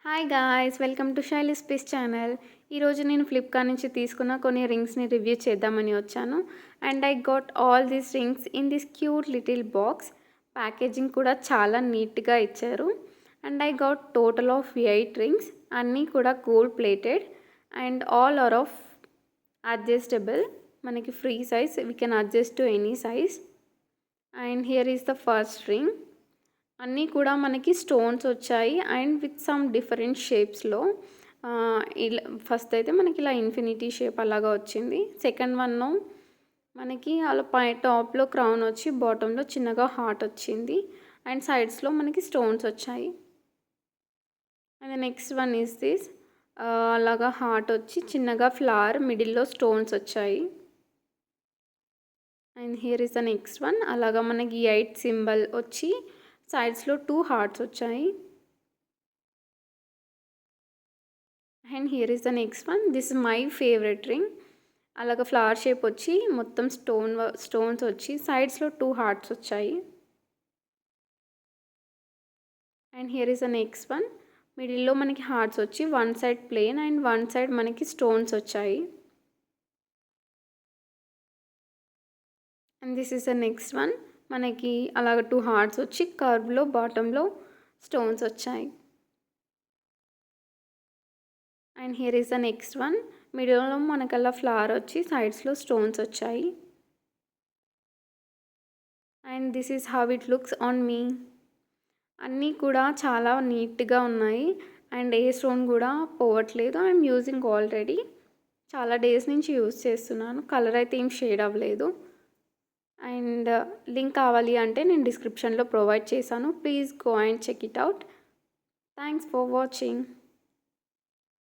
Hi guys, welcome to శైలి space channel. ఈరోజు నేను ఫ్లిప్కార్ట్ నుంచి తీసుకున్న కొన్ని రింగ్స్ని రివ్యూ చేద్దామని వచ్చాను. And I got all these rings in this cute little box. Packaging కూడా చాలా నీట్గా ఇచ్చారు. And I got total of 8 rings. అన్నీ కూడా gold plated and all are of adjustable. మనకి free size, we can adjust to any size. And here is the first ring. అన్నీ కూడా మనకి స్టోన్స్ వచ్చాయి అండ్ విత్ సమ్ డిఫరెంట్ షేప్స్లో. ఇలా first అయితే మనకి ఇలా ఇన్ఫినిటీ షేప్ అలాగా వచ్చింది. సెకండ్ వన్ మనకి అలా టాప్లో క్రౌన్ వచ్చి బాటంలో చిన్నగా హార్ట్ వచ్చింది అండ్ సైడ్స్లో మనకి స్టోన్స్ వచ్చాయి. And next one is this. అలాగా హార్ట్ వచ్చి చిన్నగా ఫ్లవర్ మిడిల్లో స్టోన్స్ వచ్చాయి. And here is the next one. అలాగా మనకి 8 సింబల్ వచ్చి సైడ్స్లో 2 హార్ట్స్ వచ్చాయి. And here is the next one. This is my favourite ring. అలాగ ఫ్లవర్ షేప్ వచ్చి మొత్తం స్టోన్స్ వచ్చి సైడ్స్లో 2 హార్ట్స్ వచ్చాయి. And here is the next one. మిడిల్లో మనకి హార్ట్స్ వచ్చి one side plain and one side మనకి స్టోన్స్ వచ్చాయి. And this is the next one. మనకి అలాగ 2 హార్ట్స్ వచ్చి కర్వ్లో బాటంలో స్టోన్స్ వచ్చాయి. And here is the next one. మిడిల్లో మనకల్లా ఫ్లవర్ వచ్చి సైడ్స్లో స్టోన్స్ వచ్చాయి. And this is how it looks on me. అన్నీ కూడా చాలా నీట్గా ఉన్నాయి అండ్ ఏ స్టోన్ కూడా పోవట్లేదు. I'm using already. చాలా డేస్ నుంచి యూజ్ చేస్తున్నాను. కలర్ అయితే ఏం షేడ్ అవ్వలేదు. అండ్ లింక్ కావాలి అంటే నేను డిస్క్రిప్షన్లో ప్రొవైడ్ చేశాను. Please go and check it out. Thanks for watching.